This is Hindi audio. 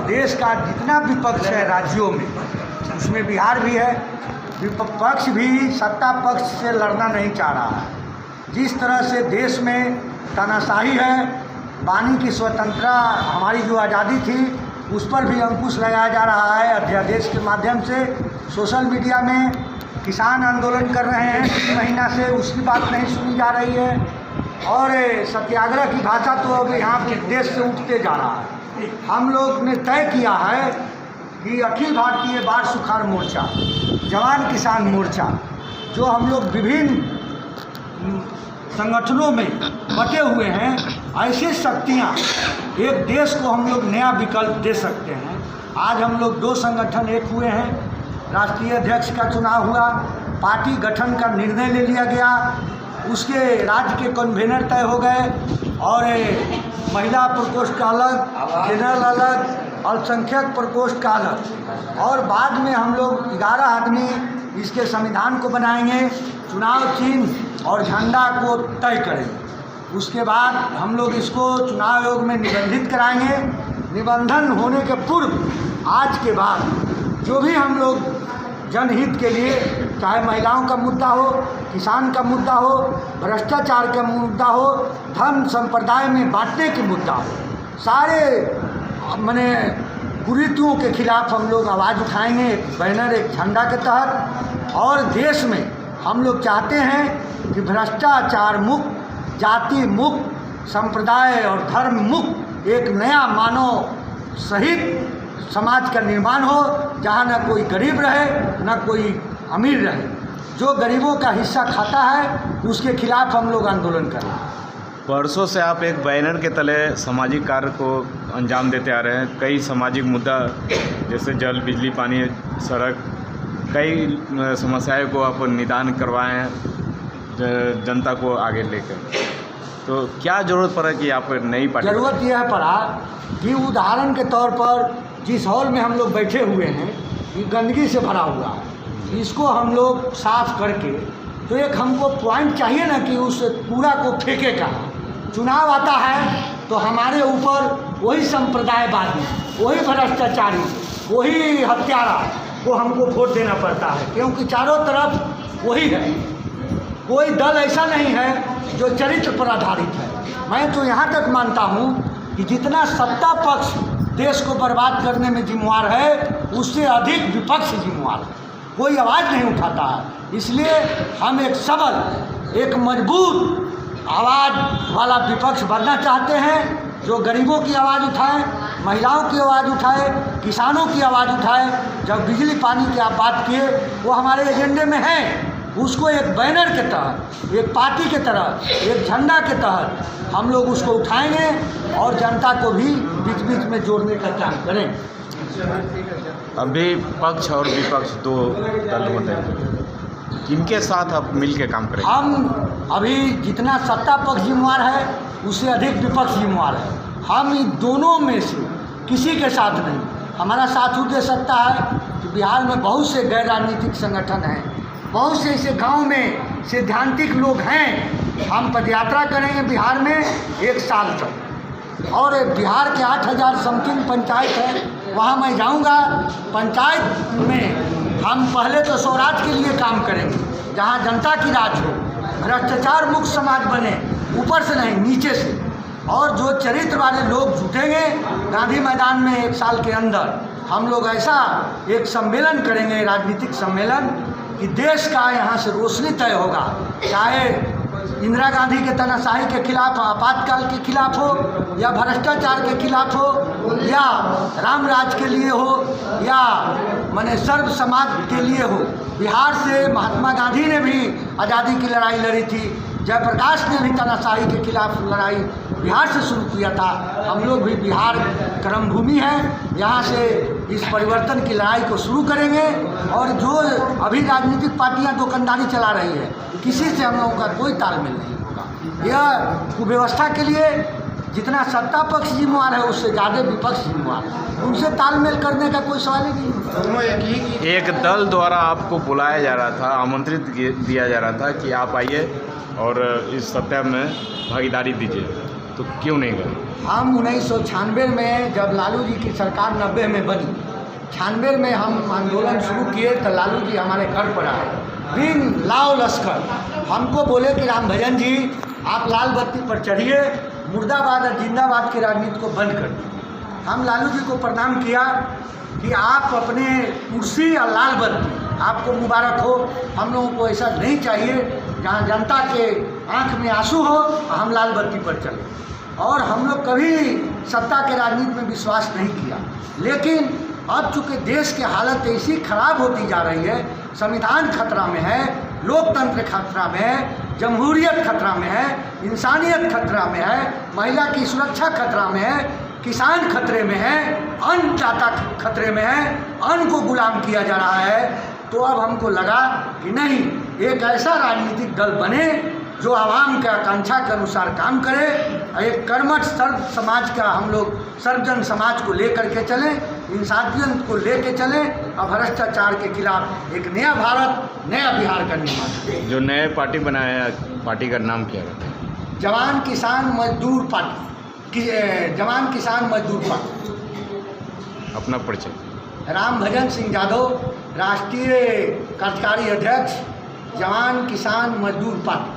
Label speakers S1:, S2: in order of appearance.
S1: देश का जितना विपक्ष है राज्यों में, उसमें बिहार भी है, विपक्ष भी सत्ता पक्ष से लड़ना नहीं चाह रहा है। जिस तरह से देश में तानाशाही है, वाणी की स्वतंत्रता, हमारी जो आज़ादी थी उस पर भी अंकुश लगाया जा रहा है। अध्यादेश के माध्यम से सोशल मीडिया में किसान आंदोलन कर रहे हैं 3 महीना से, उसकी बात नहीं सुनी जा रही है। और सत्याग्रह की भाषा तो अब यहाँ के देश से उठते जा रहा है। हम लोग ने तय किया है कि अखिल भारतीय बाढ़ सुखाड़ मोर्चा, जवान किसान मोर्चा, जो हम लोग विभिन्न संगठनों में बटे हुए हैं, ऐसी शक्तियाँ एक देश को हम लोग नया विकल्प दे सकते हैं। आज हम लोग 2 संगठन एक हुए हैं, राष्ट्रीय अध्यक्ष का चुनाव हुआ, पार्टी गठन का निर्णय ले लिया गया, उसके राज्य के कन्वेनर तय हो गए और महिला प्रकोष्ठ का अलग, जनरल अलग, अल्पसंख्यक प्रकोष्ठ का अलग, और बाद में हम लोग 11 आदमी इसके संविधान को बनाएंगे, चुनाव चिन्ह और झंडा को तय करेंगे। उसके बाद हम लोग इसको चुनाव आयोग में निबंधित कराएंगे। निबंधन होने के पूर्व आज के बाद जो भी हम लोग जनहित के लिए, चाहे महिलाओं का मुद्दा हो, किसान का मुद्दा हो, भ्रष्टाचार का मुद्दा हो, धर्म संप्रदाय में बांटने के मुद्दा हो, सारे माने कुरीतियों के खिलाफ हम लोग आवाज़ उठाएंगे, एक बैनर, एक झंडा के तहत। और देश में हम लोग चाहते हैं कि भ्रष्टाचार मुक्त, जाति मुक्त, संप्रदाय और धर्म मुक्त एक नया मानव सहित समाज का निर्माण हो, जहाँ न कोई गरीब रहे न कोई अमीर रहे। जो गरीबों का हिस्सा खाता है उसके खिलाफ हम लोग आंदोलन करें।
S2: वर्षों से आप एक बैनर के तले सामाजिक कार्य को अंजाम देते आ रहे हैं। कई सामाजिक मुद्दा जैसे जल, बिजली, पानी, सड़क, कई समस्याओं को आप निदान करवाए हैं जनता को आगे लेकर। तो क्या ज़रूरत पड़ा कि आप नई पार्टी?
S1: ज़रूरत यह पड़ा कि उदाहरण के तौर पर जिस हॉल में हम लोग बैठे हुए हैं ये गंदगी से भरा हुआ है, इसको हम लोग साफ करके, तो एक हमको पॉइंट चाहिए ना कि उस कूड़ा को फेंके का। चुनाव आता है तो हमारे ऊपर वही संप्रदायवादी, वही भ्रष्टाचारी, वही हत्यारा को हमको वोट देना पड़ता है, क्योंकि चारों तरफ वही है। कोई दल ऐसा नहीं है जो चरित्र पर आधारित है। मैं तो यहाँ तक मानता हूँ कि जितना सत्ता पक्ष देश को बर्बाद करने में जिम्मेवार है, उससे अधिक विपक्ष जिम्मेवार है। कोई आवाज़ नहीं उठाता है। इसलिए हम एक सबल, एक मजबूत आवाज़ वाला विपक्ष बनना चाहते हैं, जो गरीबों की आवाज़ उठाए, महिलाओं की आवाज़ उठाए, किसानों की आवाज़ उठाए। जब बिजली पानी की आप बात किए, वो हमारे एजेंडे में है। उसको एक बैनर के तहत, एक पार्टी के तरह, एक झंडा के तहत हम लोग उसको उठाएंगे और जनता को भी बीच बीच में जोड़ने का काम करें।
S2: अभी पक्ष और विपक्ष 2 दल होते हैं, किनके साथ आप मिल के काम करेंगे?
S1: हम अभी जितना सत्ता पक्ष जिम्मेवार है उससे अधिक विपक्ष जिम्मेवार है। हम इन दोनों में से किसी के साथ नहीं। हमारा साथ दे सकता है कि बिहार में बहुत से गैर राजनीतिक संगठन हैं, बहुत से ऐसे गांव में सैद्धांतिक लोग हैं। हम पदयात्रा करेंगे बिहार में 1 साल तक, और बिहार के 8000 समथिंग पंचायत हैं, वहाँ मैं जाऊँगा। पंचायत में हम पहले तो स्वराज के लिए काम करेंगे, जहाँ जनता की राज हो, भ्रष्टाचार मुक्त समाज बने, ऊपर से नहीं नीचे से। और जो चरित्र वाले लोग जुटेंगे गांधी मैदान में 1 साल के अंदर, हम लोग ऐसा एक सम्मेलन करेंगे, राजनीतिक सम्मेलन, कि देश का यहाँ से रोशनी तय होगा। चाहे इंदिरा गांधी के तानाशाही के खिलाफ, आपातकाल के खिलाफ हो, या भ्रष्टाचार के खिलाफ हो, या राम राज के लिए हो, या माने सर्व समाज के लिए हो। बिहार से महात्मा गांधी ने भी आज़ादी की लड़ाई लड़ी थी, जयप्रकाश ने भी तानाशाही के खिलाफ लड़ाई बिहार से शुरू किया था। हम लोग भी बिहार कर्मभूमि है, यहाँ से इस परिवर्तन की लड़ाई को शुरू करेंगे। और जो अभी राजनीतिक पार्टियां दुकानदारी चला रही है, किसी से हम लोगों का कोई तालमेल नहीं होगा। यह कुव्यवस्था के लिए जितना सत्ता पक्ष जिम्मेवार है, उससे ज़्यादा विपक्ष जिम्मेवार है। उनसे तालमेल करने का कोई सवाल ही नहीं।
S2: एक दल द्वारा आपको बुलाया जा रहा था, आमंत्रित दिया जा रहा था कि आप आइए और इस सत्या में भागीदारी दीजिए, तो क्यों नहीं गए?
S1: हम 1996 में जब लालू जी की सरकार 90 में बनी, 96 में हम आंदोलन शुरू किए तो लालू जी हमारे घर पर आए, बिन लाव लश्कर हमको बोले कि राम भजन जी आप लाल बत्ती पर चढ़िए, मुर्दाबाद और जिंदाबाद की राजनीति को बंद कर दिए। हम लालू जी को प्रणाम किया कि आप अपने कुर्सी और लाल बत्ती आपको मुबारक हो, हम लोगों को ऐसा नहीं चाहिए जहाँ जनता के आंख में आंसू हो हम लाल बत्ती पर चले। और हम लोग कभी सत्ता के राजनीति में विश्वास नहीं किया, लेकिन अब चूँकि देश की हालत ऐसी खराब होती जा रही है, संविधान खतरा में है, लोकतंत्र खतरा में है, जमहूरियत खतरा में है, इंसानियत खतरा में है, महिला की सुरक्षा खतरा में है, किसान खतरे में है, अन्नदाता खतरे में है, अन्न को गुलाम किया जा रहा है। तो अब हमको लगा कि नहीं, एक ऐसा राजनीतिक दल बने जो आवाम के आकांक्षा के अनुसार काम करे, एक कर्मठ सर्व समाज का हम लोग सर्वजन समाज को लेकर के चलें, इंसानियत को लेकर चलें और भ्रष्टाचार के खिलाफ एक नया भारत, नया बिहार का निर्माण करें।
S2: जो नए पार्टी बनाया है, पार्टी का नाम क्या है?
S1: जवान किसान मजदूर पार्टी, जवान किसान मजदूर पार्टी।
S2: अपना परिचय?
S1: राम भजन सिंह यादव, राष्ट्रीय कार्यकारी अध्यक्ष, जवान किसान मजदूर पार्टी।